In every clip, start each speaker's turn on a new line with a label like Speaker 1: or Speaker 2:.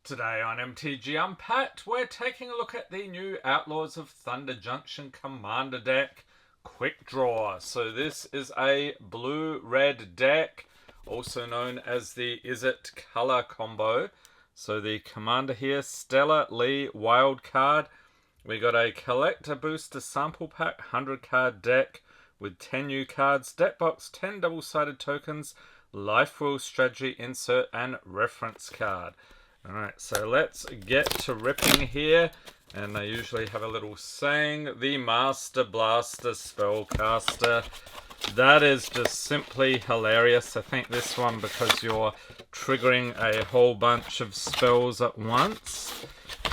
Speaker 1: Today on MTG Unpacked, we're taking a look at the new Outlaws of Thunder Junction Commander deck, Quick Draw. So this is a blue-red deck, also known as the Is It color combo. So the commander here, Stellar Lee Wildcard. We got a collector booster sample pack, 100 card deck with 10 new cards, deck box, 10 double-sided tokens, life rule strategy insert, and reference card. Alright, so let's get to ripping here. And they usually have a little saying, the Master Blaster Spellcaster. That is just simply hilarious. I think this one because you're triggering a whole bunch of spells at once.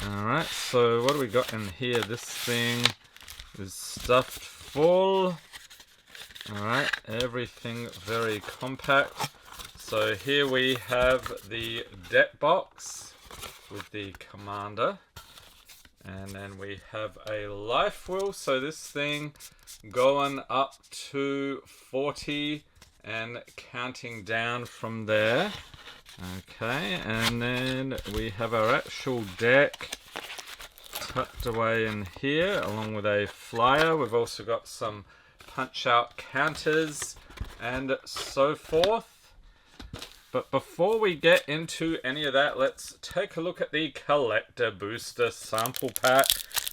Speaker 1: Alright, so what do we got in here? This thing is stuffed full. Alright, everything very compact. So here we have the deck box with the commander, and then we have a life wheel. So this thing going up to 40 and counting down from there. Okay, and then we have our actual deck tucked away in here along with a flyer. We've also got some punch out counters and so forth. But before we get into any of that, let's take a look at the Collector Booster Sample Pack.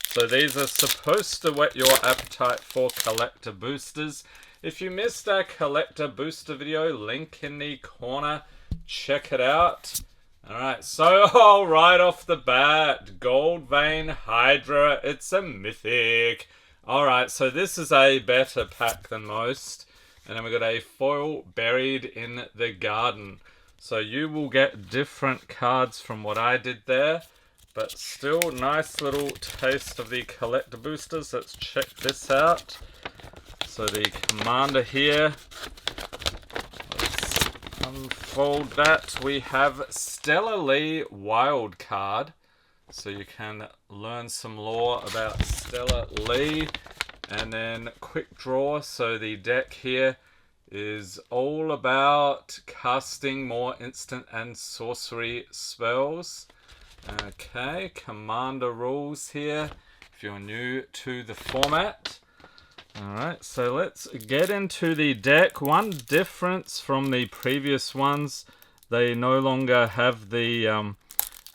Speaker 1: So these are supposed to whet your appetite for Collector Boosters. If you missed our Collector Booster video, link in the corner, check it out. Alright, so right off the bat, Gold Vein Hydra, it's a mythic. Alright, so this is a better pack than most. And then we got a foil Buried in the Garden. So you will get different cards from what I did there. But still, nice little taste of the collector boosters. Let's check this out. So the commander here. Let's unfold that. We have Stellar Lee Wildcard. So you can learn some lore about Stellar Lee. And then Quick Draw. So the deck here is all about casting more instant and sorcery spells. Okay, commander rules here if you're new to the format. Alright, so let's get into the deck. One difference from the previous ones, they no longer have the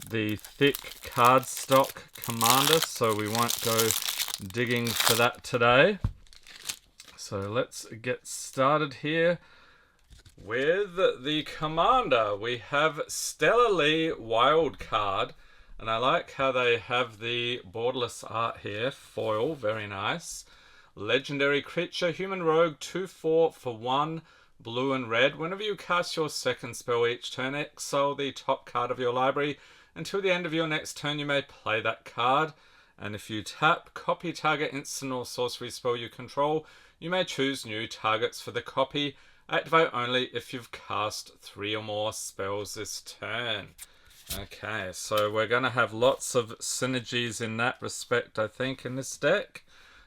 Speaker 1: thick cardstock commander, so we won't go digging for that today. So let's get started here with the commander. We have Stellar Lee Wildcard, and I like how they have the borderless art here. Foil, very nice. Legendary creature, human rogue, 2/4 for 1, blue and red. Whenever you cast your second spell each turn, exile the top card of your library. Until the end of your next turn, you may play that card. And if you tap, copy target instant or sorcery spell you control. You may choose new targets for the copy. Activate only if you've cast 3 or more spells this turn. Okay, so we're going to have lots of synergies in that respect, I think, in this deck.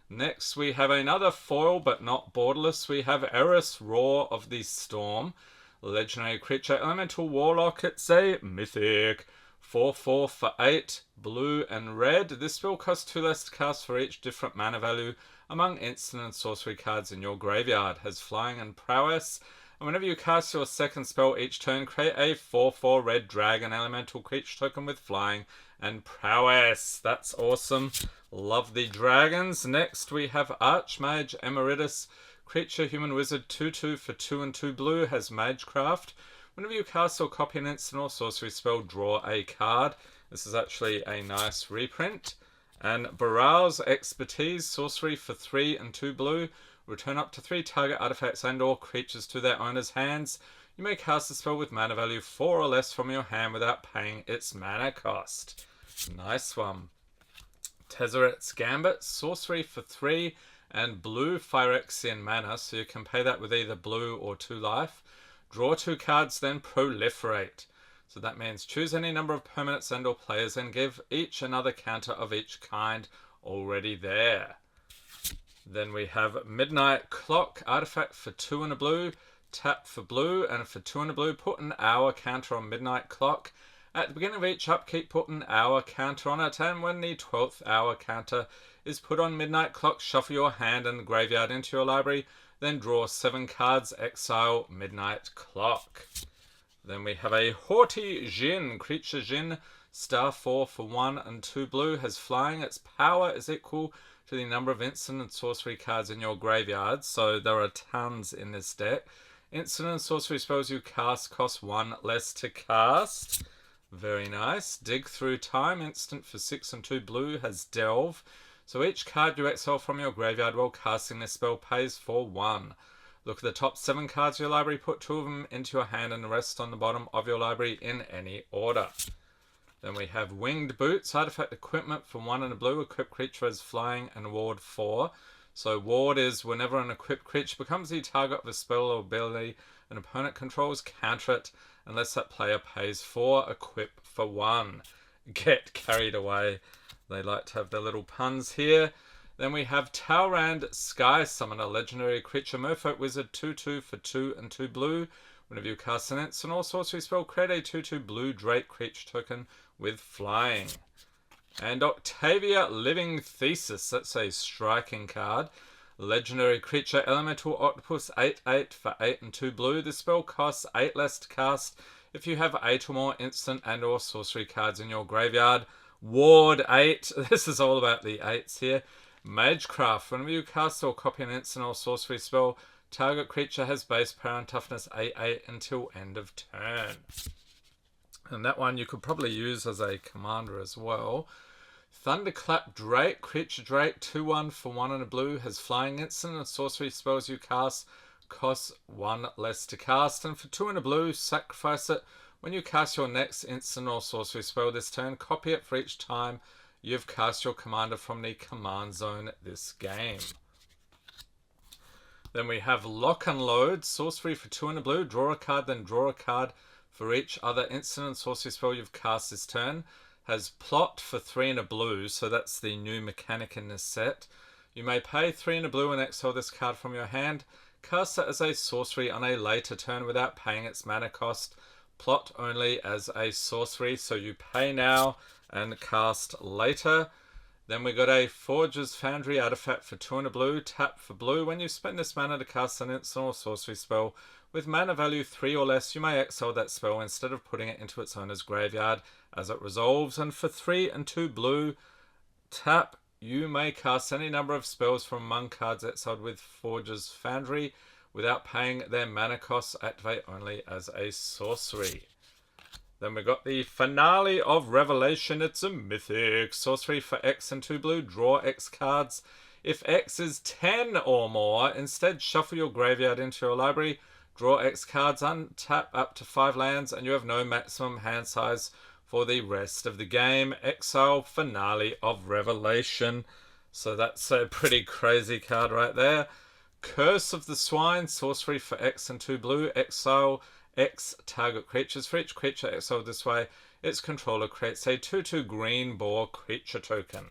Speaker 1: Next, we have another foil, but not borderless. We have Eris, Roar of the Storm. Legendary creature, elemental warlock. It's a mythic. 4/4 for 8, blue and red. This spell costs 2 less to cast for each different mana value among instant and sorcery cards in your graveyard. Has flying and prowess. And whenever you cast your second spell each turn, create a 4/4 red dragon elemental creature token with flying and prowess. That's awesome. Love the dragons. Next we have Archmage Emeritus. Creature, human wizard, 2/2 for 2 and 2 blue. Has magecraft. Whenever you cast or copy an instant or sorcery spell, draw a card. This is actually a nice reprint. And Baral's Expertise, sorcery for 3 and 2 blue. Return up to 3 target artifacts and or creatures to their owner's hands. You may cast a spell with mana value 4 or less from your hand without paying its mana cost. Nice one. Tezzeret's Gambit, sorcery for 3 and blue Phyrexian mana. So you can pay that with either blue or 2 life. Draw 2 cards, then proliferate. So that means choose any number of permanents and or players and give each another counter of each kind already there. Then we have Midnight Clock, artifact for 2 and a blue. Tap for blue, and for 2 and a blue, put an hour counter on Midnight Clock At the beginning of each upkeep, put an hour counter on it, and when the 12th hour counter is put on midnight clock, shuffle your hand and graveyard into your library, then draw 7 cards, exile midnight clock. Then we have a Haughty Djinn, creature Djinn, star 4 for 1 and 2 blue, has flying. Its power is equal to the number of instant and sorcery cards in your graveyard, so there are tons in this deck. Instant and sorcery spells you cast cost 1 less to cast. Very nice. Dig Through Time, instant for 6 and 2 blue, has Delve. So each card you exile from your graveyard while casting this spell pays for 1. Look at the top 7 cards of your library, put 2 of them into your hand and the rest on the bottom of your library in any order. Then we have Winged Boots, artifact equipment for 1 and a blue, equipped creature has flying and ward 4. So ward is whenever an equipped creature becomes the target of a spell or ability an opponent controls, counter it unless that player pays 4, equip for 1. Get carried away. They like to have their little puns here. Then we have Talrand Sky Summoner, legendary creature, merfolk wizard, 2/2 for 2 and 2 blue. Whenever you cast an instant or sorcery spell, create a 2/2 blue Drake creature token with flying. And Octavia Living Thesis, that's a striking card. Legendary creature, elemental octopus, 8/8 for 8 and 2 blue. This spell costs 8 less to cast if you have 8 or more instant and or sorcery cards in your graveyard. Ward 8, this is all about the 8s here. Magecraft, whenever you cast or copy an instant or sorcery spell, target creature has base power and toughness 8/8 until end of turn. And that one you could probably use as a commander as well. Thunderclap Drake, creature Drake, 2/1 for 1 and a blue, has flying, instant and sorcery spells you cast costs 1 less to cast. And for 2 and a blue, sacrifice it. When you cast your next instant or sorcery spell this turn, copy it for each time you've cast your commander from the command zone this game. Then we have Lock and Load, sorcery for 2 and a blue, draw a card, then draw a card for each other instant and sorcery spell you've cast this turn. Has Plot for 3 and a blue, so that's the new mechanic in this set. You may pay 3 and a blue and exile this card from your hand. Cast it as a sorcery on a later turn without paying its mana cost. Plot only as a sorcery, so you pay now and cast later. Then we got a Forger's Foundry artifact for 2 and a blue, tap for blue. When you spend this mana to cast an instant or sorcery spell with mana value 3 or less, you may exile that spell instead of putting it into its owner's graveyard as it resolves. And for 3 and 2 blue, tap, you may cast any number of spells from among cards exiled with Forger's Foundry without paying their mana costs, activate only as a sorcery. Then we got the Finale of Revelation. It's a mythic. Sorcery for X and 2 blue. Draw X cards. If X is 10 or more, instead shuffle your graveyard into your library. Draw X cards, untap up to 5 lands, and you have no maximum hand size for the rest of the game. Exile Finale of Revelation. So that's a pretty crazy card right there. Curse of the Swine. Sorcery for X and 2 blue. Exile X target creatures. For each creature exiled this way, its controller creates a 2/2 green boar creature token.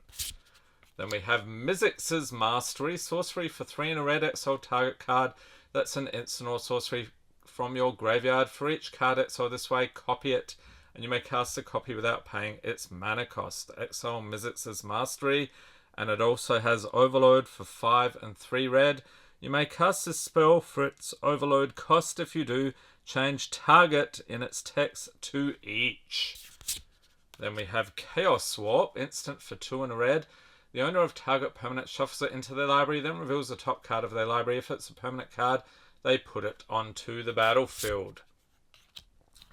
Speaker 1: Then we have Mizzix's Mastery. Sorcery for 3 and a red, exile target card. That's an instant or sorcery from your graveyard. For each card exiled this way, copy it, and you may cast a copy without paying its mana cost. Exile Mizzix's Mastery, and it also has Overload for 5 and 3 red. You may cast this spell for its Overload cost. If you do, change target in its text to each. Then we have Chaos Swap, instant for 2 and a red. The owner of target permanent shuffles it into their library, then reveals the top card of their library. If it's a permanent card, they put it onto the battlefield.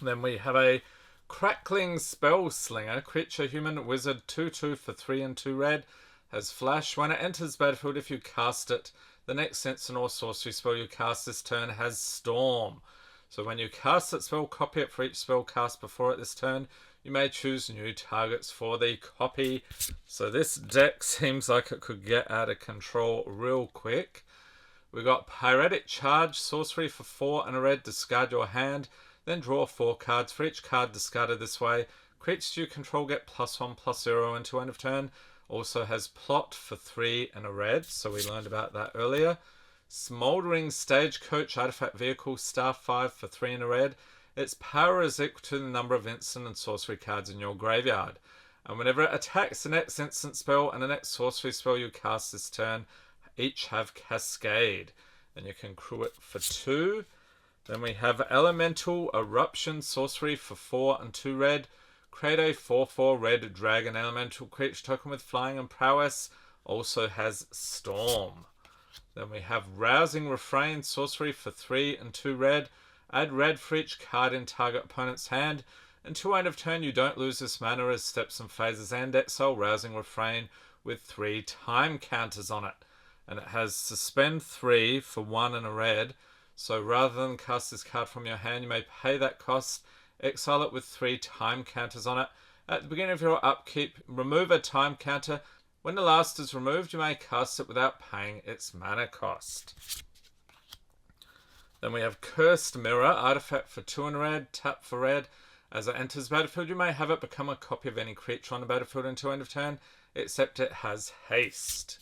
Speaker 1: Then we have a Crackling Spellslinger, creature human wizard, 2/2 for 3 and 2 red. Has flash. When it enters battlefield, if you cast it, the next instant or sorcery spell you cast this turn has Storm. So when you cast that spell, copy it for each spell cast before it this turn. You may choose new targets for the copy. So this deck seems like it could get out of control real quick. We got Pyretic Charge, sorcery for 4 and a red, discard your hand, then draw 4 cards. For each card discarded this way, creatures you control get +1/+0 until end of turn. Also has Plot for 3 and a red, so we learned about that earlier. Smoldering Stagecoach, artifact vehicle, star 5 for 3 and a red. Its power is equal to the number of instant and sorcery cards in your graveyard. And whenever it attacks the next instant spell and the next sorcery spell you cast this turn, each have Cascade. And you can crew it for 2. Then we have Elemental Eruption Sorcery for 4 and 2 red. Create a 4/4 red dragon elemental creature token with flying and prowess. Also has Storm. Then we have Rousing Refrain Sorcery for 3 and 2 red. Add red for each card in target opponent's hand. Until end of turn, you don't lose this mana as steps and phases, and exile Rousing Refrain with 3 time counters on it. And it has Suspend 3 for 1 and a red. So rather than cast this card from your hand, you may pay that cost, exile it with 3 time counters on it. At the beginning of your upkeep, remove a time counter. When the last is removed, you may cast it without paying its mana cost. Then we have Cursed Mirror, artifact for 2 and a red, tap for red. As it enters the battlefield, you may have it become a copy of any creature on the battlefield until end of turn, except it has haste.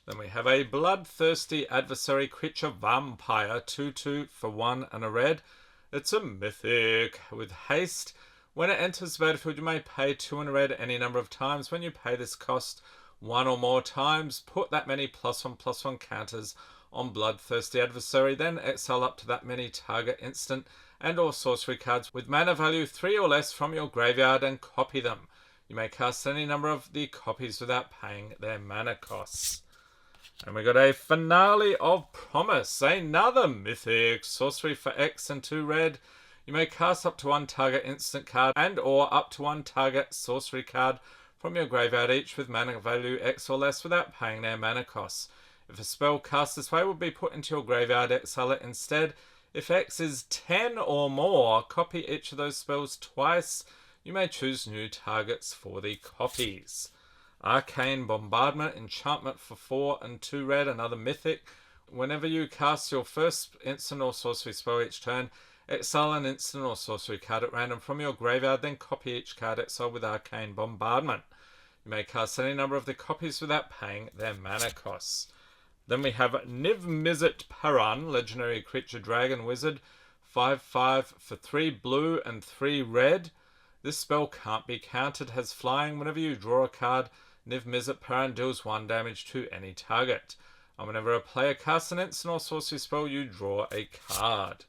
Speaker 1: Then we have a Bloodthirsty Adversary Creature Vampire, 2/2 for 1 and a red. It's a mythic with haste. When it enters the battlefield, you may pay 2 and a red any number of times. When you pay this cost 1 or more times, put that many +1/+1 counters on Bloodthirsty Adversary, then exile up to that many target instant and or sorcery cards with mana value 3 or less from your graveyard and copy them. You may cast any number of the copies without paying their mana costs. And we got a Finale of Promise, another mythic sorcery for X and 2 red. You may cast up to 1 target instant card and or up to 1 target sorcery card from your graveyard, each with mana value X or less without paying their mana costs. If a spell cast this way will be put into your graveyard, exile it instead. If X is 10 or more, copy each of those spells twice. You may choose new targets for the copies. Arcane Bombardment, enchantment for 4 and 2 red, another mythic. Whenever you cast your first instant or sorcery spell each turn, exile an instant or sorcery card at random from your graveyard, then copy each card exiled with Arcane Bombardment. You may cast any number of the copies without paying their mana costs. Then we have Niv-Mizzet Paran, legendary creature dragon wizard, 5/5 for 3 blue and 3 red. This spell can't be countered, has flying. Whenever you draw a card, Niv-Mizzet Paran deals 1 damage to any target. And whenever a player casts an instant or sorcery spell, you draw a card.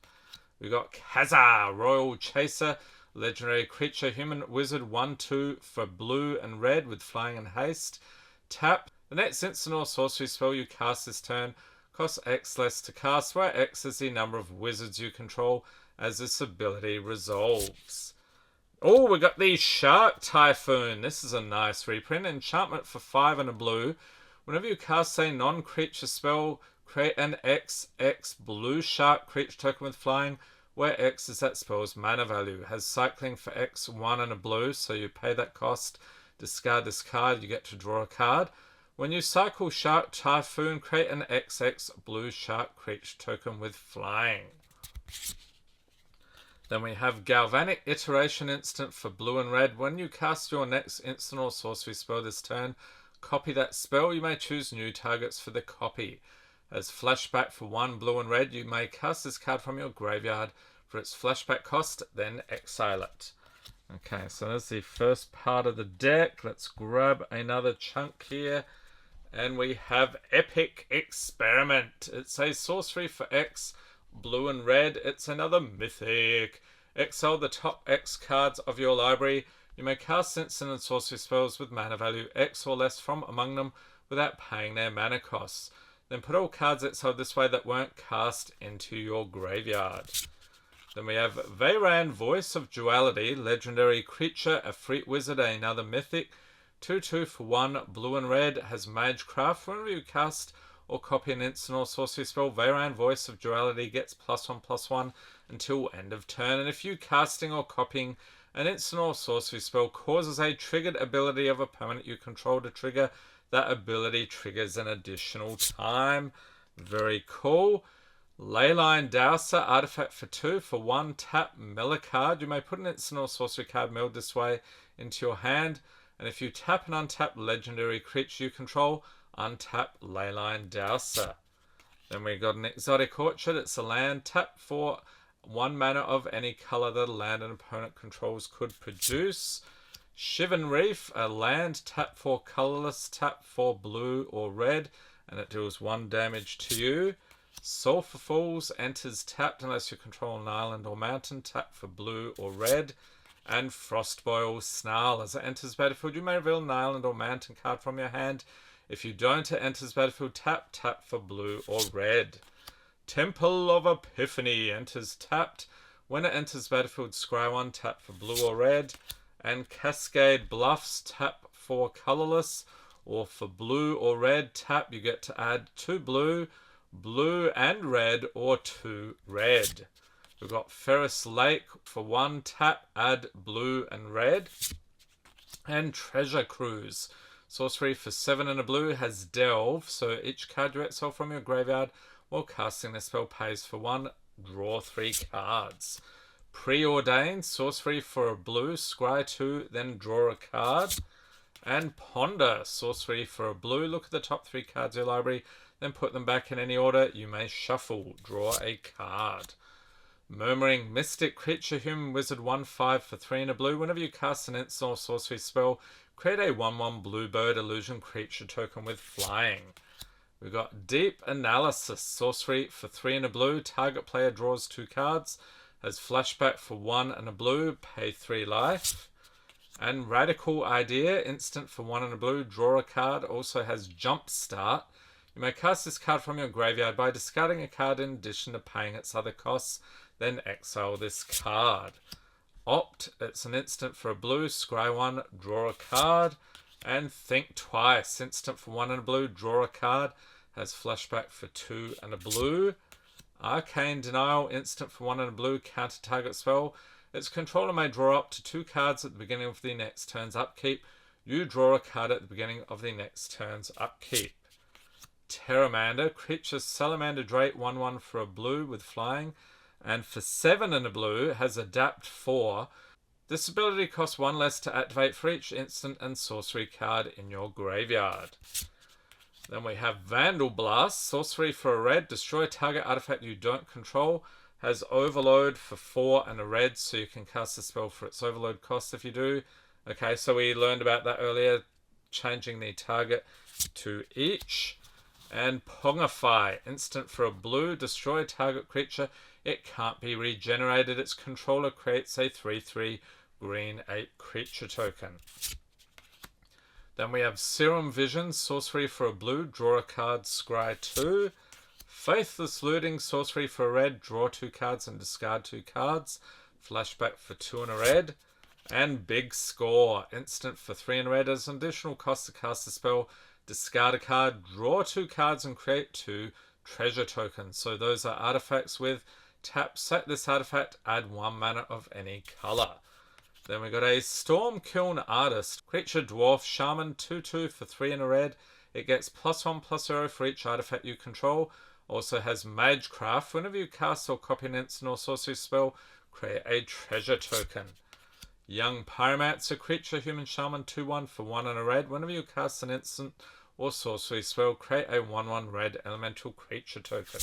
Speaker 1: We got Kazar, Royal Chaser, legendary creature, human wizard, 1/2 for blue and red with flying and haste. Tap. The next instant or sorcery spell you cast this turn costs X less to cast, where X is the number of wizards you control as this ability resolves. Oh, we got the Shark Typhoon. This is a nice reprint. Enchantment for 5 and a blue. Whenever you cast a non-creature spell, create an XX blue shark creature token with flying, where X is that spell's mana value. Has cycling for X, 1 and a blue, so you pay that cost. Discard this card, you get to draw a card. When you cycle Shark Typhoon, create an XX blue shark creature token with flying. Then we have Galvanic Iteration instant for blue and red. When you cast your next instant or sorcery spell this turn, copy that spell. You may choose new targets for the copy. As flashback for 1 blue and red, you may cast this card from your graveyard for its flashback cost, then exile it. Okay, so that's the first part of the deck. Let's grab another chunk here. And we have Epic Experiment. It's a sorcery for X, blue and red. It's another mythic. Exile the top X cards of your library. You may cast instant and sorcery spells with mana value X or less from among them without paying their mana costs. Then put all cards exiled this way that weren't cast into your graveyard. Then we have Veyran, Voice of Duality, legendary creature, a freak wizard, another mythic. 2/2 for 1 blue and red, has Magecraft. Whenever you cast or copy an instant or sorcery spell, Veyran, Voice of Duality gets +1/+1 until end of turn. And if you casting or copying an instant or sorcery spell causes a triggered ability of a permanent you control to trigger, that ability triggers an additional time. Very cool. Leyline Dowser, artifact for 2 for 1, tap, mill a card. You may put an instant or sorcery card milled this way into your hand. And if you tap an untap legendary creature you control, untap Leyline Dowser. Then we got an Exotic Orchard. It's a land, tap for 1 mana of any color that a land an opponent controls could produce. Shivan Reef, a land, tap 4 colorless, tap 4 blue or red, and it deals 1 damage to you. Sulphur Falls enters tapped unless you control an island or mountain, tap for blue or red. And Frostboil Snarl, as it enters battlefield, you may reveal an island or mountain card from your hand. If you don't, it enters battlefield, tap for blue or red. Temple of Epiphany enters tapped. When it enters battlefield, scry 1, tap for blue or red. And Cascade Bluffs, tap 4 colorless, or for blue or red, tap, you get to add 2 blue, blue and red, or 2 red. We've got Ferris Lake for 1 tap, add blue and red. And Treasure Cruise. Sorcery for 7 and a blue has Delve, so each card you exile from your graveyard while casting the spell pays for 1, draw 3 cards. Preordained, sorcery for a blue, scry 2, then draw a card. And Ponder, sorcery for a blue, look at the top 3 cards of your library, then put them back in any order. You may shuffle, draw a card. Murmuring Mystic, creature, human, wizard, 1/5 for 3 and a blue. Whenever you cast an instant or sorcery spell, create a 1/1 bluebird illusion creature token with flying. We've got Deep Analysis, sorcery for 3 and a blue. Target player draws 2 cards. Has flashback for 1 and a blue, pay 3 life. And Radical Idea, instant for 1 and a blue, draw a card. Also has Jump Start. You may cast this card from your graveyard by discarding a card in addition to paying its other costs. Then exile this card. Opt, it's an instant for a blue, scry 1, draw a card. And Think Twice, instant for 1 and a blue, draw a card. Has flashback for 2 and a blue. Arcane Denial, instant for 1 and a blue, counter target spell. Its controller may draw up to 2 cards at the beginning of the next turn's upkeep. You draw a card at the beginning of the next turn's upkeep. Terramander, creature Salamander Drake, 1/1 for a blue with flying. And for 7 and a blue, has Adapt 4. This ability costs 1 less to activate for each instant and sorcery card in your graveyard. Then we have Vandal Blast, sorcery for a red, destroy target artifact you don't control, has Overload for 4 and a red, so you can cast the spell for its overload cost if you do. Okay, so we learned about that earlier, changing the target to each. And Pongify, instant for a blue, destroy target creature, it can't be regenerated, its controller creates a 3/3 green 8 creature token. Then we have Serum Vision, sorcery for a blue, draw a card, scry 2. Faithless Looting, sorcery for a red, draw 2 cards and discard 2 cards. Flashback for 2 and a red. And Big Score, instant for 3 and a red. As an additional cost to cast the spell, discard a card, draw 2 cards and create 2 treasure tokens. So those are artifacts with tap, set this artifact, add 1 mana of any color. Then we got a Stormkiln Artist, creature dwarf shaman, 2/2 for 3 and a red. It gets +1/+0 for each artifact you control. Also has Magecraft. Whenever you cast or copy an instant or sorcery spell, create a treasure token. Young Pyromancer, creature human shaman, 2/1 for 1 and a red. Whenever you cast an instant or sorcery spell, create a 1/1 red elemental creature token.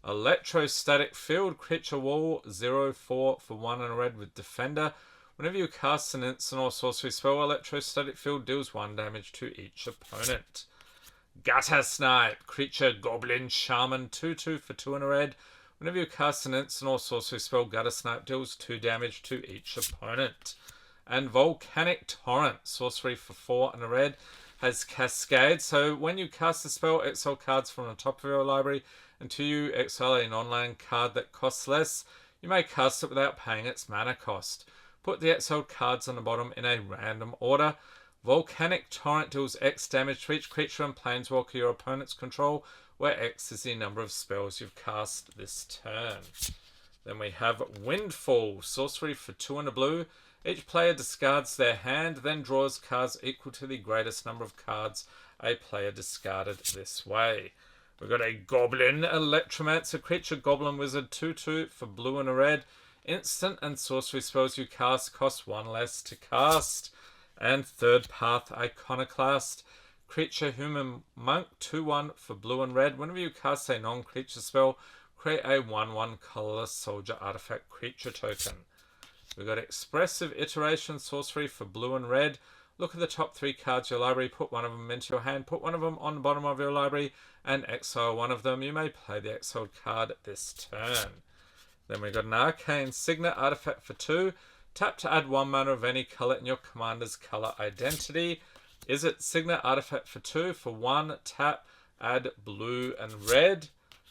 Speaker 1: Electrostatic Field, creature wall, 0/4 for 1 and a red with Defender. Whenever you cast an instant or sorcery spell, Electrostatic Field deals 1 damage to each opponent. Gutter Snipe, creature goblin shaman, 2/2 for 2 and a red. Whenever you cast an instant or sorcery spell, Gutter Snipe deals 2 damage to each opponent. And Volcanic Torrent, sorcery for 4 and a red, has Cascade. So when you cast a spell, exile cards from the top of your library until you exile a non-land card that costs less. You may cast it without paying its mana cost. Put the exiled cards on the bottom in a random order. Volcanic Torrent deals X damage to each creature and planeswalker your opponents control, where X is the number of spells you've cast this turn. Then we have Windfall, sorcery for 2 and a blue. Each player discards their hand, then draws cards equal to the greatest number of cards a player discarded this way. We've got a Goblin Electromancer, creature goblin wizard, 2/2 for blue and a red. Instant and sorcery spells you cast cost 1 less to cast. And Third Path Iconoclast, creature human monk, 2/1 for blue and red. Whenever you cast a non-creature spell, create a 1/1 colorless soldier artifact creature token. We've got Expressive Iteration Sorcery for blue and red. Look at the top 3 cards of your library, put one of them into your hand, put one of them on the bottom of your library, and exile one of them. You may play the exiled card this turn. Then we've got an Arcane Signet artifact for 2. Tap to add 1 mana of any color in your commander's color identity. Is it Signet artifact for 2? For 1, tap, add blue and red.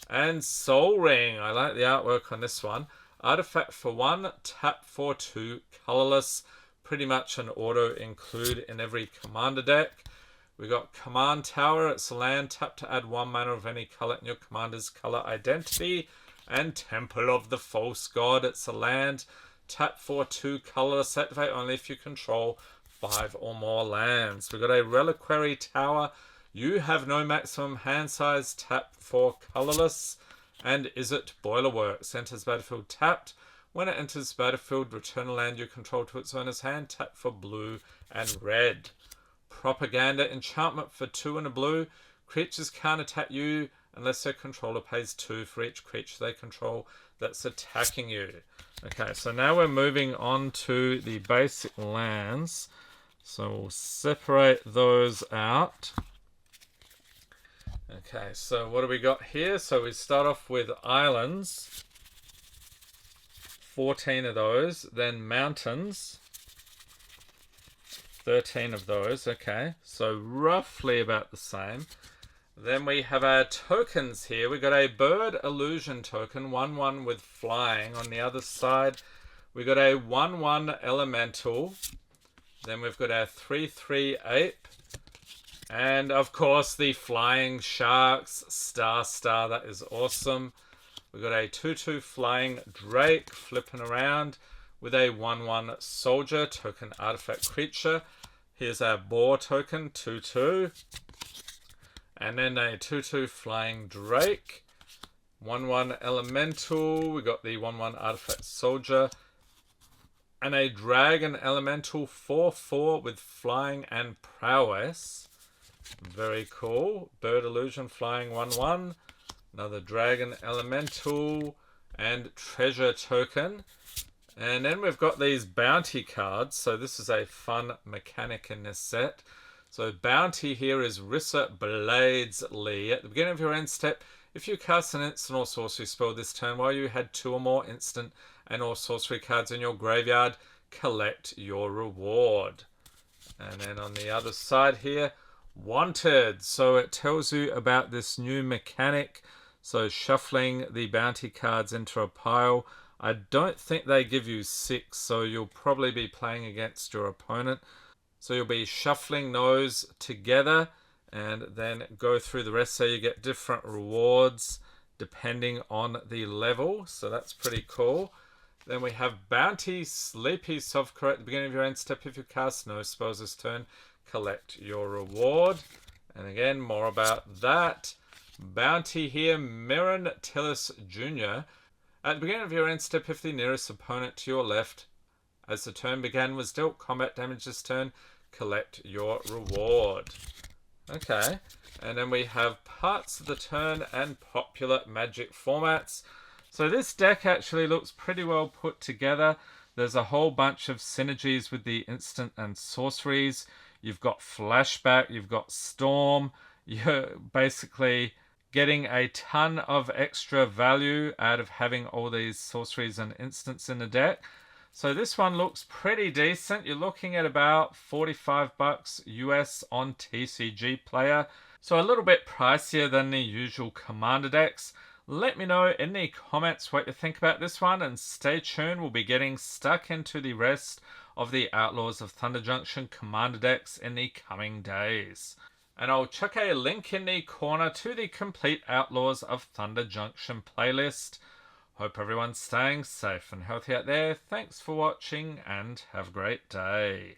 Speaker 1: And Soul Ring. I like the artwork on this one. Artifact for 1, tap for 2, colorless. Pretty much an auto include in every commander deck. We got Command Tower. It's a land. Tap to add 1 mana of any color in your commander's color identity. And Temple of the False God. It's a land. Tap for 2, colorless. Activate only if you control 5 or more lands. We've got a Reliquary Tower. You have no maximum hand size. Tap for colorless. And Is It Boilerworks? Enters battlefield tapped. When it enters battlefield, return a land you control to its owner's hand. Tap for blue and red. Propaganda Enchantment for 2 and a blue. Creatures can't attack you unless their controller pays 2 for each creature they control that's attacking you. Okay, so now we're moving on to the basic lands. So we'll separate those out. Okay, so what do we got here? So we start off with islands. 14 of those. Then mountains. 13 of those. Okay, so roughly about the same. Then we have our tokens here. We got a Bird Illusion token, 1/1 with flying. On the other side, we got a 1/1 elemental. Then we've got our 3/3 ape. And of course, the flying sharks, star. That is awesome. We got a 2/2 flying drake flipping around with a 1/1 soldier token artifact creature. Here's our boar token, 2/2. And then a 2/2 flying drake. 1/1 elemental. We got the 1/1 artifact soldier. And a dragon elemental 4/4 with flying and prowess. Very cool. Bird Illusion flying 1/1. Another dragon elemental and treasure token. And then we've got these bounty cards. So this is a fun mechanic in this set. So bounty here is Rissa Blades Lee. At the beginning of your end step, if you cast an instant or sorcery spell this turn while you had 2 or more instant and or sorcery cards in your graveyard, collect your reward. And then on the other side here, Wanted. So it tells you about this new mechanic. So shuffling the bounty cards into a pile. I don't think they give you 6, so you'll probably be playing against your opponent. So you'll be shuffling those together and then go through the rest, so you get different rewards depending on the level. So that's pretty cool. Then we have Bounty Sleepy Softcore. At the beginning of your end step, if you cast no spells this turn, collect your reward. And again, more about that. Bounty here, Mirren Tillis Jr. At the beginning of your end step, if the nearest opponent to your left as the turn began was dealt combat damage this turn, collect your reward. Okay, and then we have parts of the turn and popular Magic formats. So this deck actually looks pretty well put together. There's a whole bunch of synergies with the instant and sorceries. You've got Flashback, you've got Storm. You're basically getting a ton of extra value out of having all these sorceries and instants in the deck. So this one looks pretty decent. You're looking at about $45 US on TCG Player. So a little bit pricier than the usual commander decks. Let me know in the comments what you think about this one, and stay tuned. We'll be getting stuck into the rest of the Outlaws of Thunder Junction commander decks in the coming days. And I'll chuck a link in the corner to the complete Outlaws of Thunder Junction playlist. Hope everyone's staying safe and healthy out there. Thanks for watching and have a great day.